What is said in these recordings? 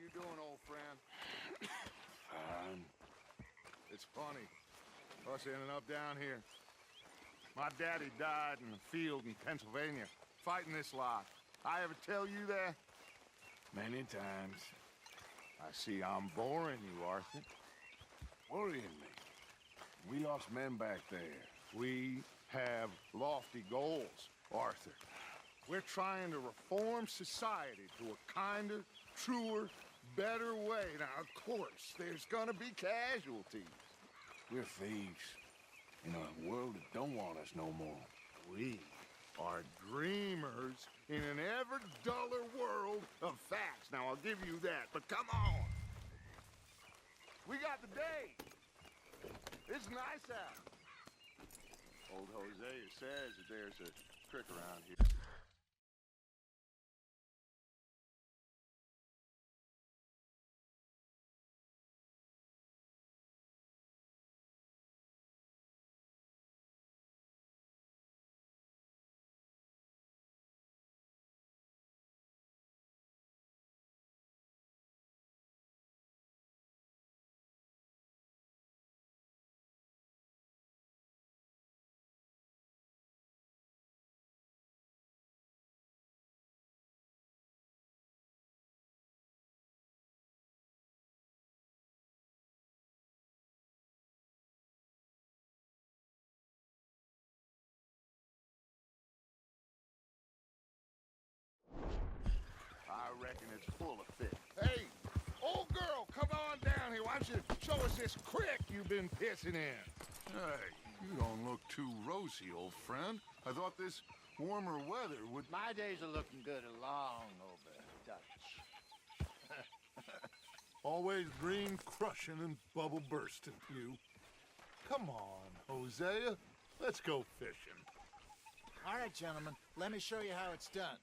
you doing, old friend? Fine. It's funny, us ending up down here. My daddy died in the field in Pennsylvania, fighting this lot. I ever tell you that? Many times. I see I'm boring you, Arthur. Worrying me. We lost men back there. We have lofty goals, Arthur. We're trying to reform society to a kinder, truer, better way. Now, of course, there's gonna be casualties. We're thieves. In a world that don't want us no more. We are dreamers in an ever duller world of facts. Now, I'll give you that, but come on. We got the day. It's nice out. Old Hosea says that there's a trick around here. I reckon it's full of fish. Hey, old girl, come on down here. Why don't you show us this creek you've been pissing in? Hey, you don't look too rosy, old friend. I thought this warmer weather would... My days are looking good along over Dutch. Always green crushing and bubble bursting, you. Come on, Hosea. Let's go fishing. All right, gentlemen, let me show you how it's done.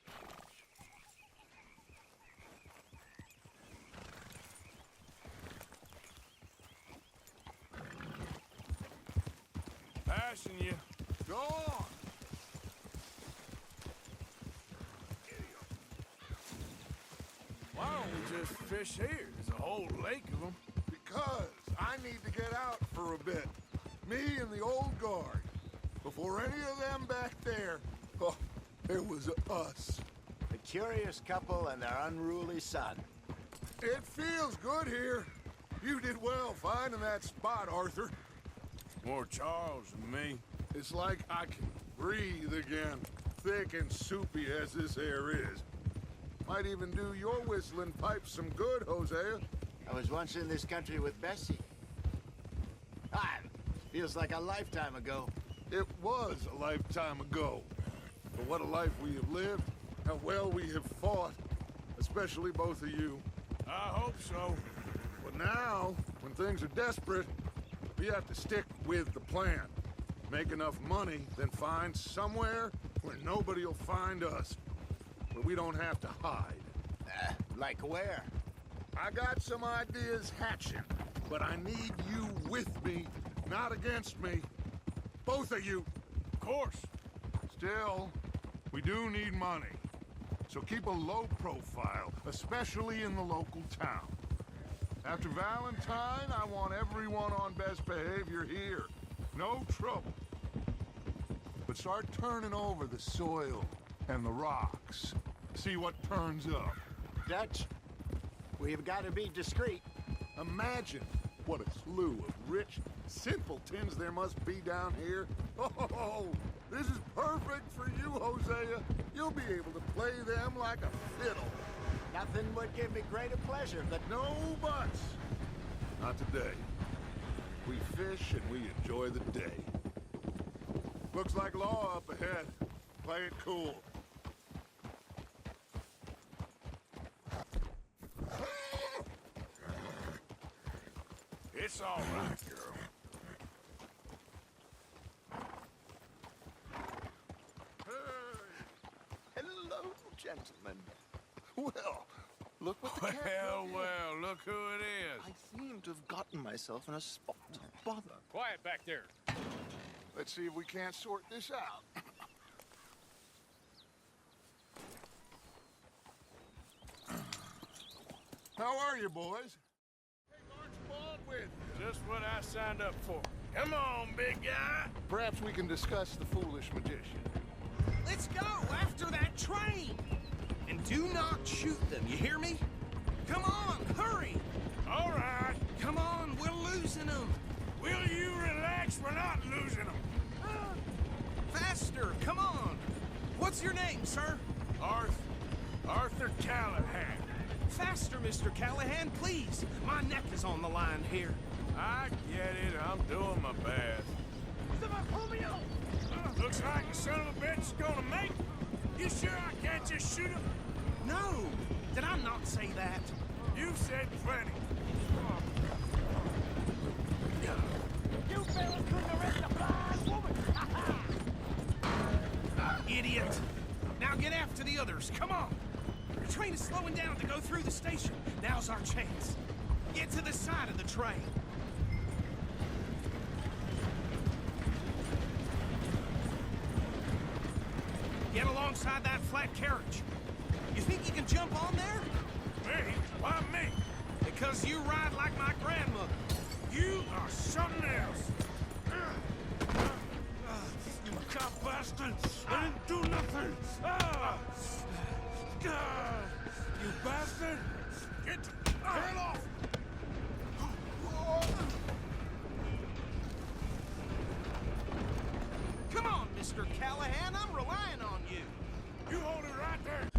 Passing you. Go on. Why don't we just fish here? There's a whole lake of them. Because I need to get out for a bit. Me and the old guard. Before any of them back there, oh, it was us. The curious couple and their unruly son. It feels good here. You did well finding that spot, Arthur. More Charles than me. It's like I can breathe again, thick and soupy as this air is. Might even do your whistling pipes some good, Hosea. I was once in this country with Bessie. Ah, feels like a lifetime ago. It was a lifetime ago. But what a life we have lived, how well we have fought, especially both of you. I hope so. But now, when things are desperate, we have to stick with the plan. Make enough money, then find somewhere where nobody will find us. Where we don't have to hide. Like where? I got some ideas hatching, but I need you with me, not against me. Both of you. Of course. Still, we do need money. So keep a low profile, especially in the local town. After Valentine, I want everyone on best behavior here. No trouble. But start turning over the soil and the rocks. See what turns up. Dutch, we've got to be discreet. Imagine what a slew of rich simpletons there must be down here. Oh, this is perfect for you, Hosea. You'll be able to play them like a fiddle. Nothing would give me greater pleasure, but No buts. Not today. We fish and we enjoy the day. Looks like law up ahead. Play it cool. It's all right, girl. hello, gentlemen. Well, look what the cat Well, did. well, look who it is. I seem to have gotten myself in a spot of bother. Quiet back there. Let's see if we can't sort this out. How are you, boys? Hey, Archibald with you. Just what I signed up for. Come on, big guy. Perhaps we can discuss the foolish magician. Let's go after that train! And do not shoot them, you hear me? Come on, hurry! All right. Come on, we're losing them! Will you relax? We're not losing them. Faster, come on! What's your name, sir? Arthur Callahan. Faster, Mr. Callahan, please! My neck is on the line here. I get it. I'm doing my best. Looks like the son of a bitch is gonna make it. You sure I can't just shoot him? No! Did I not say that? You've said plenty. You fellas couldn't arrest a blind woman! Idiot! Now get after the others, come on! The train is slowing down to go through the station. Now's our chance. Get to the side of the train. Get alongside that flat carriage. You think you can jump on there? Me? Why me? Because you ride like my grandmother. You are something else. You cop bastard! I didn't do nothing! You bastard! Get off! Come on, Mr. Callahan, I'm relying on you. You hold it right there!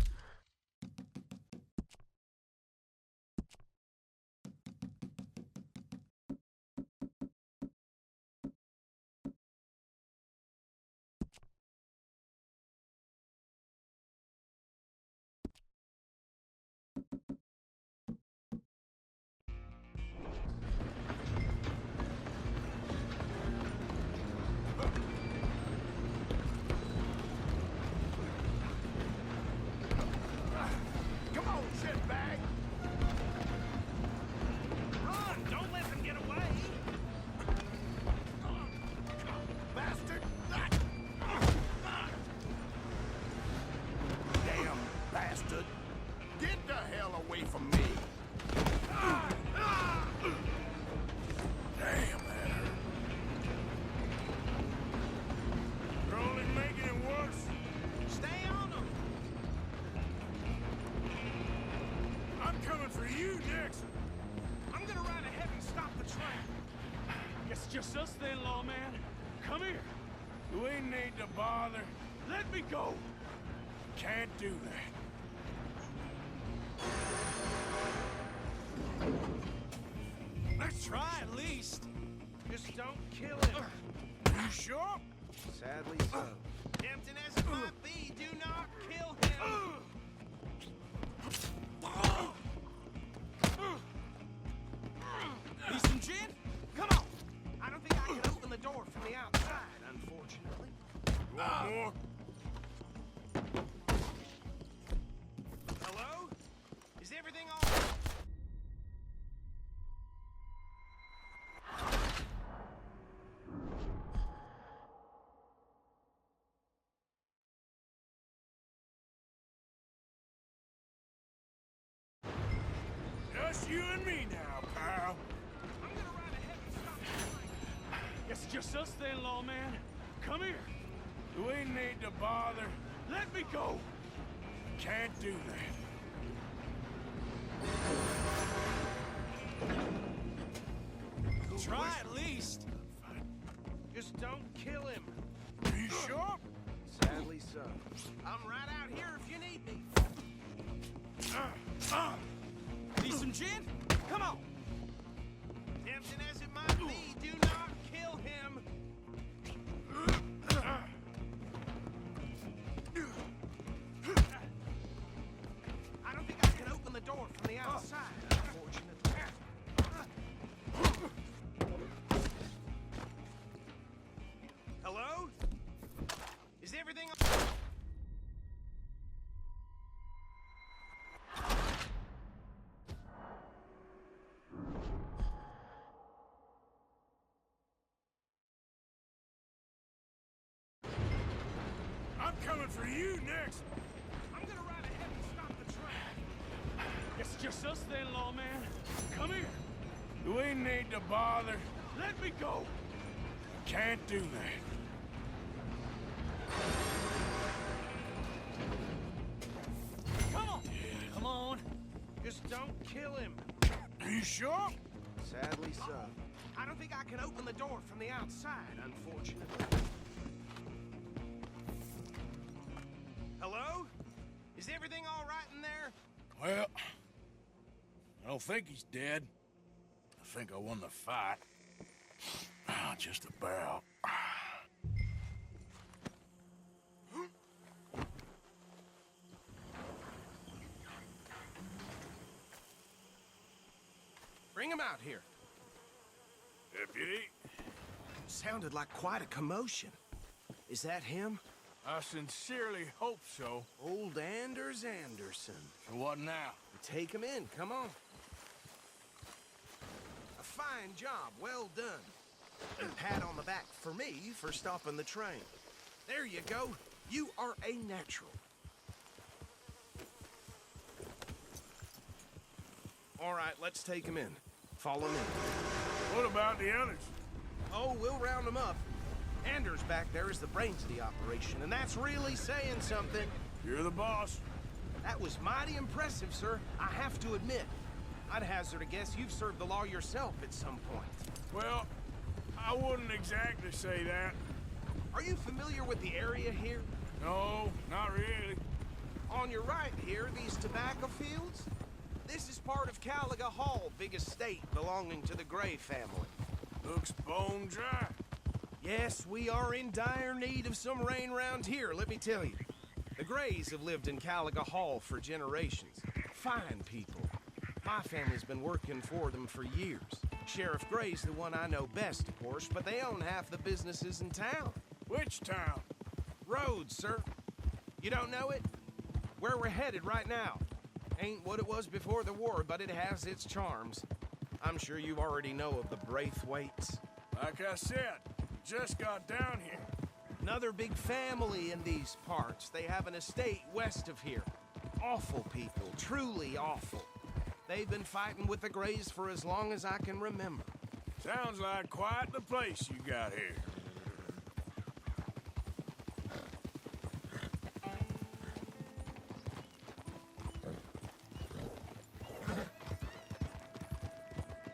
Come on, shitbag! Run! Don't let them get away! Bastard! Damn bastard! Get the hell away from me! Damn, that hurt. You're only making it worse. Stay on them! I'm coming for you next. I'm gonna ride ahead and stop the train. Guess just us then, lawman. Come here. We need to bother. Let me go. Can't do that. Let's try at least. Just don't kill him. You sure? Sadly so. Tempting as it might be, do not kill him. Need some gin? Come on. I don't think I can open the door from the outside, unfortunately. You want more? Hello? Is everything all right? Just you and me now, pal. I'm gonna ride ahead and stop the train. Guess just us then, lawman. Come here. We need to bother. Let me go. Can't do that. Try at least. Just don't kill him. You sure? Sadly so. I'm right out here if you need me. Need some gin? Come on. Tempting as it might be, do not kill him. I don't think I can open the door from the outside, unfortunately. Hello? Is everything I'm coming for you next. I'm gonna ride ahead and stop the train. Guess Just us then, lawman. Come here. Do we need to bother? Let me go. Can't do that. Come on. Come on. Just don't kill him. Are you sure? Sadly so. I don't think I can open the door from the outside, unfortunately. Hello? Is everything all right in there? Well, I don't think he's dead. I think I won the fight. Just about. Bring him out here. Deputy? Sounded like quite a commotion. Is that him? I sincerely hope so. Old Anders Anderson. So what now? Take him in, come on. A fine job, well done. And a pat on the back for me for stopping the train. There you go. You are a natural. All right, let's take him in. Follow me. What about the others? Oh, we'll round them up. Anders back there is the brains of the operation, and that's really saying something. You're the boss. That was mighty impressive, sir. I have to admit. I'd hazard a guess you've served the law yourself at some point. Well, I wouldn't exactly say that. Are you familiar with the area here? No, not really. On your right here, these tobacco fields? This is part of Caliga Hall, big estate belonging to the Gray family. Looks bone dry. Yes, we are in dire need of some rain round here, let me tell you. The Grays have lived in Caliga Hall for generations. Fine people. My family's been working for them for years. Sheriff Gray's the one I know best, of course, but they own half the businesses in town. Which town? Rhodes, sir. You don't know it? Where we're headed right now. Ain't what it was before the war, but it has its charms. I'm sure you already know of the Braithwaites. Like I said, just got down here. Another big family in these parts. They have an estate west of here. Awful people, truly awful. They've been fighting with the Grays for as long as I can remember. Sounds like quite the place you got here.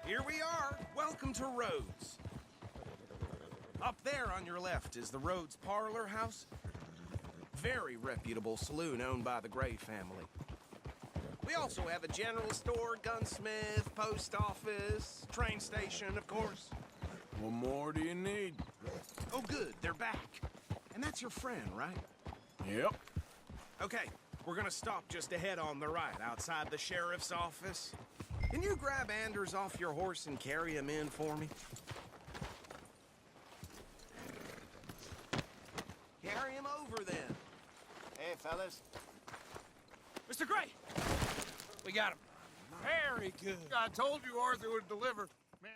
Here we are. Welcome to Rhodes. Up there on your left is the Rhodes Parlor House. Very reputable saloon owned by the Gray family. We also have a general store, gunsmith, post office, train station, of course. What more do you need? Oh, good, they're back. And that's your friend, right? Yep. Okay, we're gonna stop just ahead on the right, outside the sheriff's office. Can you grab Anders off your horse and carry him in for me? Carry him over, then. Hey, fellas. Mr. Gray! We got him. Very good. I told you Arthur would deliver. Man.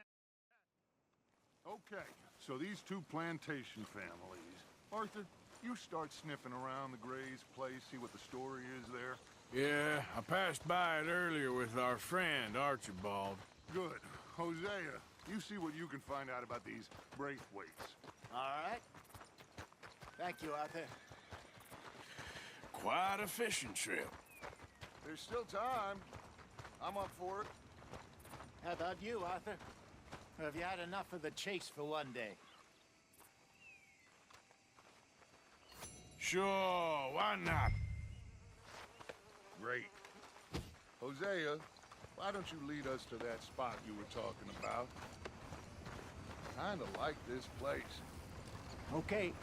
Okay, so these two plantation families. Arthur, you start sniffing around the Gray's place, see what the story is there. Yeah, I passed by it earlier with our friend, Archibald. Good. Hosea, you see what you can find out about these Braithwaites. All right. Thank you, Arthur. Quite a fishing trip. There's still time. I'm up for it. How about you, Arthur? Or have you had enough of the chase for one day? Sure, why not? Great. Hosea, why don't you lead us to that spot you were talking about? Kinda like this place. Okay.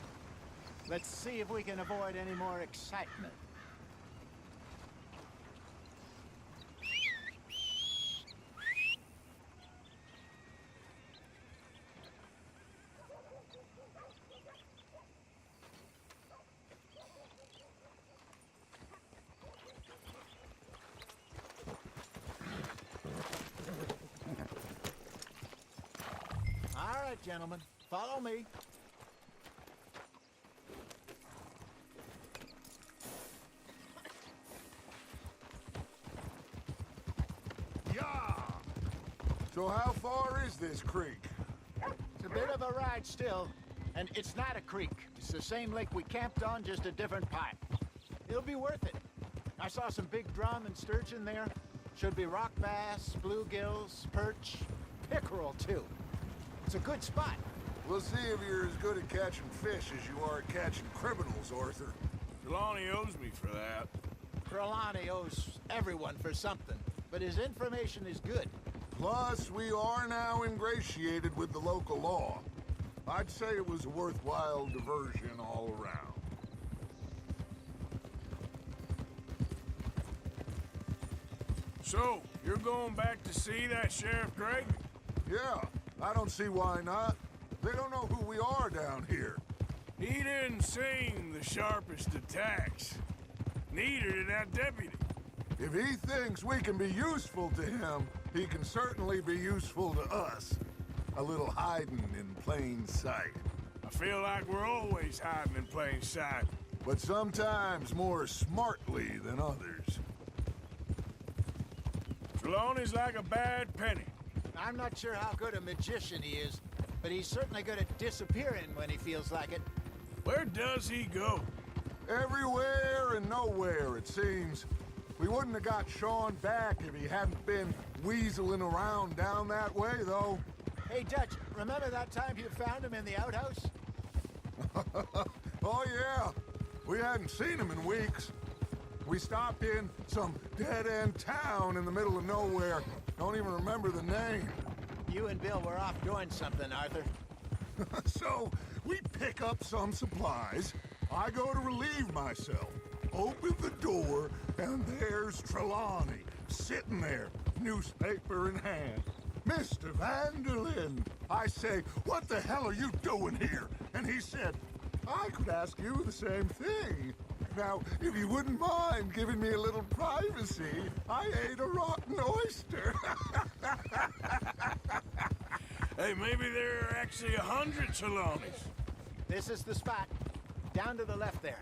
Let's see if we can avoid any more excitement. All right, gentlemen, follow me. So how far is this creek? It's a bit of a ride still, and it's not a creek. It's the same lake we camped on, just a different pipe. It'll be worth it. I saw some big drum and sturgeon there. Should be rock bass, bluegills, perch, pickerel too. It's a good spot. We'll see if you're as good at catching fish as you are at catching criminals, Arthur. Trelawney owes me for that. Trelawney owes everyone for something, but his information is good. Plus, we are now ingratiated with the local law. I'd say it was a worthwhile diversion all around. So, you're going back to see that Sheriff Gray? Yeah, I don't see why not. They don't know who we are down here. He didn't seem the sharpest attacks. Neither did that deputy. If he thinks we can be useful to him, he can certainly be useful to us. A little hiding in plain sight. I feel like we're always hiding in plain sight. But sometimes more smartly than others. Trelawney's like a bad penny. I'm not sure how good a magician he is, but he's certainly good at disappearing when he feels like it. Where does he go? Everywhere and nowhere, it seems. We wouldn't have got Sean back if he hadn't been weaseling around down that way, though. Hey, Dutch, remember that time you found him in the outhouse? Oh, yeah. We hadn't seen him in weeks. We stopped in some dead-end town in the middle of nowhere. Don't even remember the name. You and Bill were off doing something, Arthur. So, we pick up some supplies. I go to relieve myself. Open the door, and there's Trelawney, sitting there, newspaper in hand. Mr. Vanderlyn. I say, what the hell are you doing here? And he said, I could ask you the same thing. Now, if you wouldn't mind giving me a little privacy, I ate a rotten oyster. Hey, maybe there are actually 100 Trelawneys. This is the spot. Down to the left there.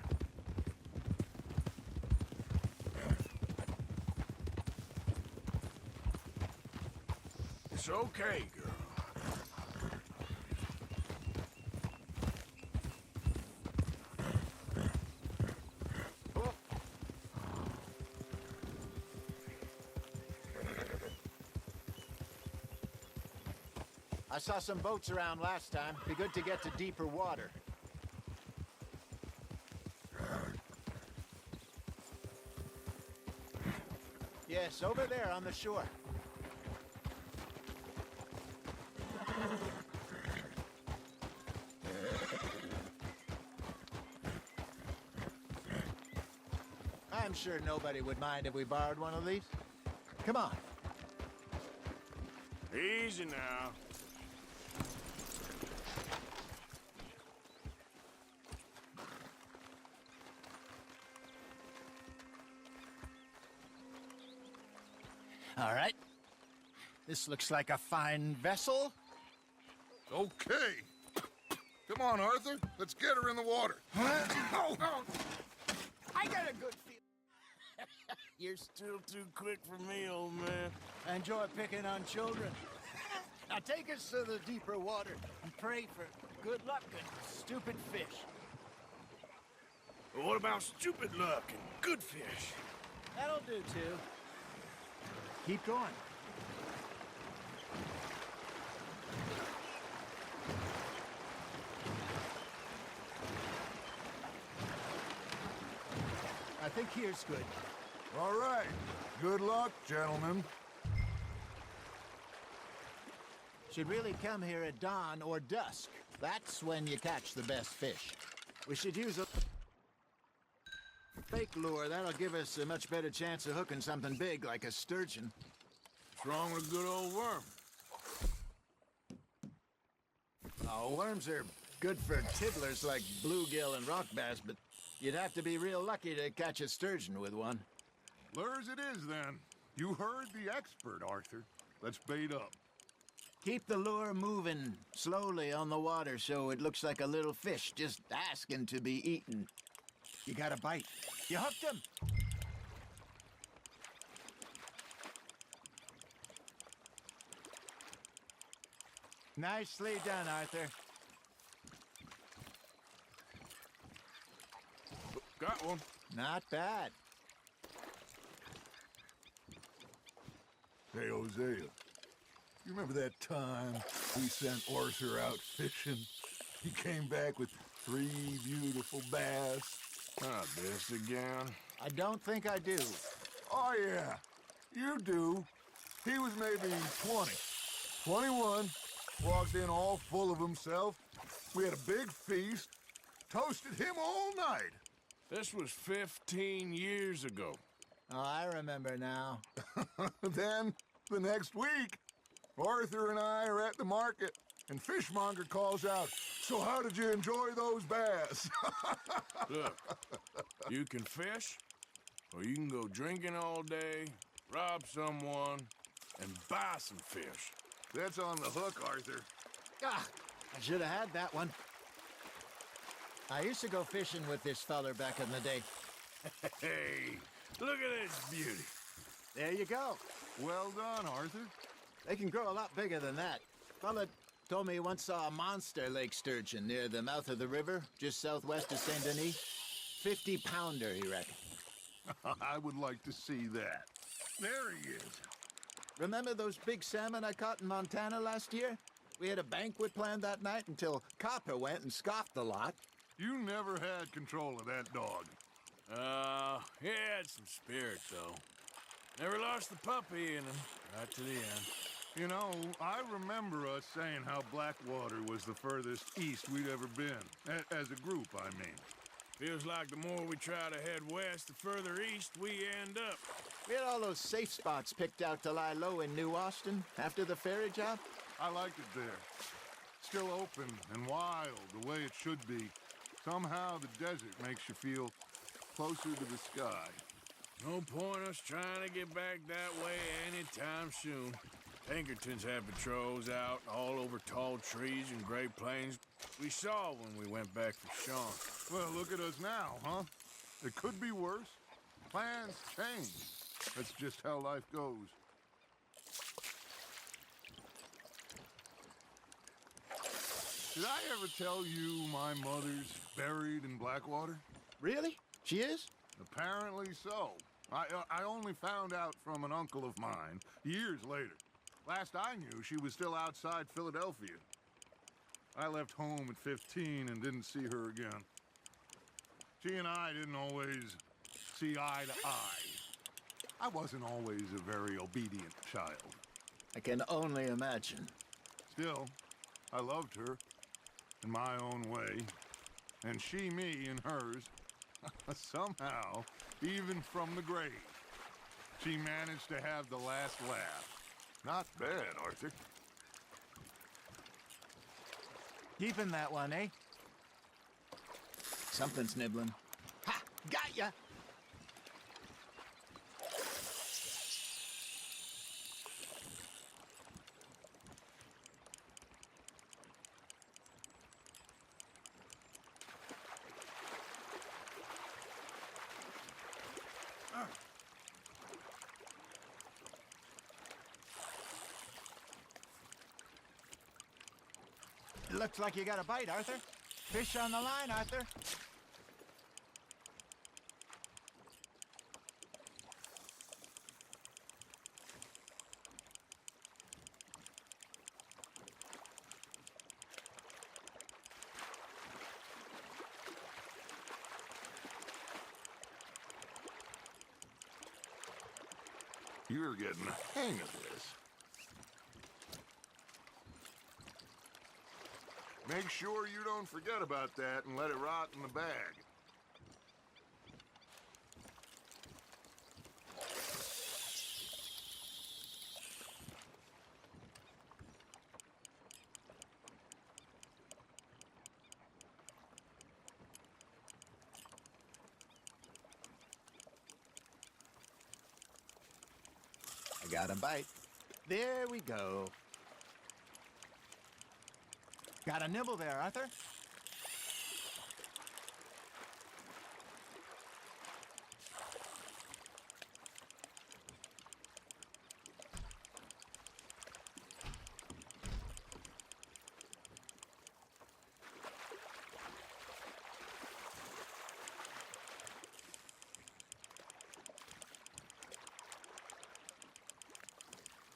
It's okay, girl. I saw some boats around last time. Be good to get to deeper water. Yes, over there on the shore. I'm sure nobody would mind if we borrowed one of these. Come on. Easy now. All right. This looks like a fine vessel. Okay. Come on, Arthur. Let's get her in the water. Oh, I got a good feel. You're still too quick for me, old man. I enjoy picking on children. Now take us to the deeper water and pray for good luck and stupid fish. But what about stupid luck and good fish? That'll do, too. Keep going. I think here's good. All right. Good luck, gentlemen. Should really come here at dawn or dusk. That's when you catch the best fish. We should use a fake lure. That'll give us a much better chance of hooking something big like a sturgeon. What's wrong with a good old worm? Oh, worms are good for tiddlers like bluegill and rock bass, but you'd have to be real lucky to catch a sturgeon with one. Lures it is, then. You heard the expert, Arthur. Let's bait up. Keep the lure moving slowly on the water so it looks like a little fish just asking to be eaten. You got a bite. You hooked him. Nicely done, Arthur. Got one. Not bad. Hey, Hosea. You remember that time we sent Arthur out fishing? He came back with 3 beautiful bass. Not this again. I don't think I do. Oh, yeah. You do. He was maybe 20. 21. Walked in all full of himself. We had a big feast. Toasted him all night. This was 15 years ago. Oh, I remember now. Then, the next week, Arthur and I are at the market, and Fishmonger calls out, "So how did you enjoy those bass?" Look, you can fish, or you can go drinking all day, rob someone, and buy some fish. That's on the hook, Arthur. Ah, I should have had that one. I used to go fishing with this feller back in the day. Hey, look at this beauty. There you go. Well done, Arthur. They can grow a lot bigger than that. Fella told me he once saw a monster lake sturgeon near the mouth of the river, just southwest of Saint Denis. 50-pounder, he reckoned. I would like to see that. There he is. Remember those big salmon I caught in Montana last year? We had a banquet planned that night until Copper went and scoffed the lot. You never had control of that dog. He had some spirit, though. Never lost the puppy in him, right to the end. You know, I remember us saying how Blackwater was the furthest east we'd ever been. As a group, I mean. Feels like the more we try to head west, the further east we end up. We had all those safe spots picked out to lie low in New Austin after the ferry job. I liked it there. Still open and wild, the way it should be. Somehow the desert makes you feel closer to the sky. No point us trying to get back that way anytime soon. Pinkertons have patrols out all over tall trees and Great Plains. We saw when we went back for Sean. Well, look at us now, huh? It could be worse. Plans change. That's just how life goes. Did I ever tell you my mother's buried in Blackwater? Really? She is? Apparently so. I only found out from an uncle of mine years later. Last I knew, she was still outside Philadelphia. I left home at 15 and didn't see her again. She and I didn't always see eye to eye. I wasn't always a very obedient child. I can only imagine. Still, I loved her in my own way, and she me in hers. Somehow, even from the grave, she managed to have the last laugh. Not bad, Arthur. Keeping that one, eh? Something's nibbling. Ha! Got ya! Looks like you got a bite, Arthur. Fish on the line, Arthur. You're getting the hang of this. Make sure you don't forget about that and let it rot in the bag. I got a bite. There we go. Got a nibble there, Arthur.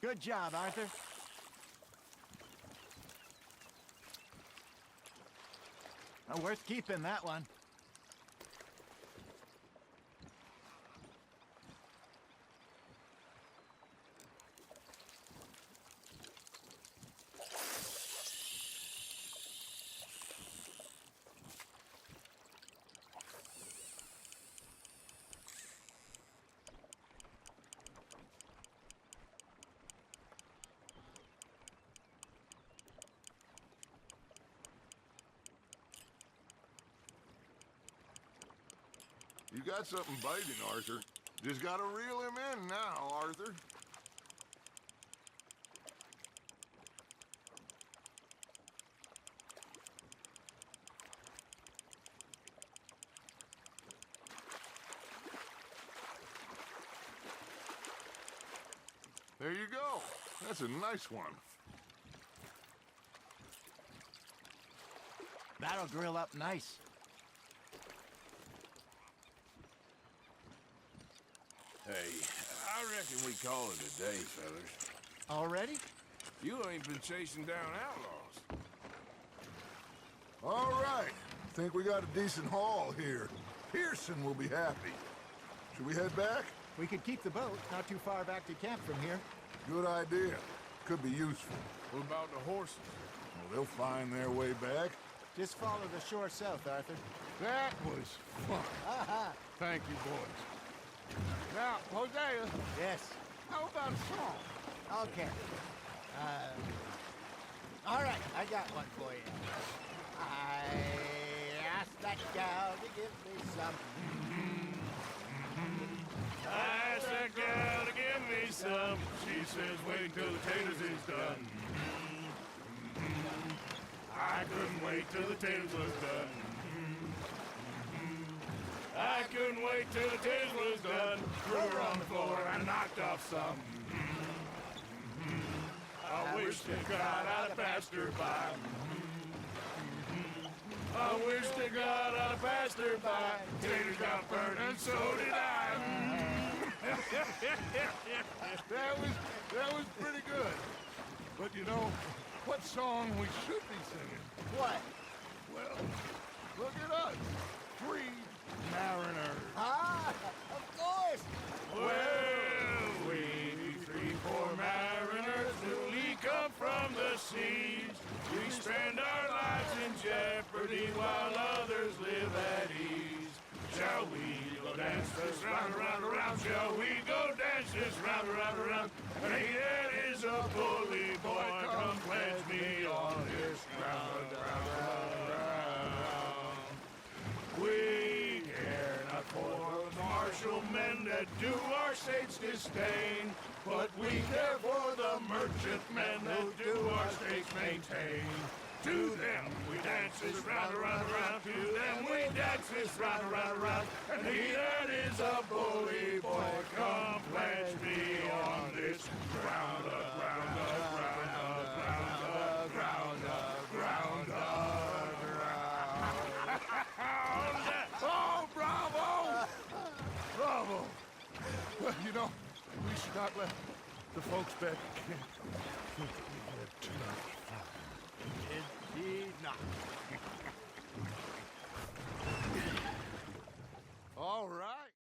Good job, Arthur. Worth keeping, that one. You got something biting, Arthur. Just gotta reel him in now, Arthur. There you go. That's a nice one. That'll grill up nice. Hey, I reckon we call it a day, fellas. Already? You ain't been chasing down outlaws. All right. Think we got a decent haul here. Pearson will be happy. Should we head back? We could keep the boat not too far back to camp from here. Good idea. Could be useful. What about the horses? Well, they'll find their way back. Just follow the shore south, Arthur. That was fun. Aha! Thank you, boys. Now, Hosea, Yes. how about a song? Okay. All right, I got one for you. I asked that gal to give me some. I asked that gal to give me some. She says wait till the taters is done. I couldn't wait till the taters was done. I couldn't wait till the taters was done. Threw her on the floor and knocked off some. I wish to God I'd have passed her by. I wish to God I'd have passed her by. Taters got burned and so did I. That was pretty good. But you know, what song we should be singing? What? Well, look at us. Three mariners. Ah, of course. Well, we three poor mariners newly come from the seas. We spend our lives in jeopardy while others live at ease. Shall we go dance this round, around, around? Shall we go dance this round, around, around? Hey, that is a bully boy. Come pledge me on this ground, round, round. We care not for the martial men that do our state's disdain, but we care for the merchant men that do our state's maintain. To them we dance this round, around, around. To them we dance this round, around, around. And he that is a bully boy, come pledge me on this ground, ground, ground, ground, ground, ground, ground. Oh, bravo! Bravo! Well, you know, we should not let the folks back at camp think that we had too much fun. Indeed not. All right.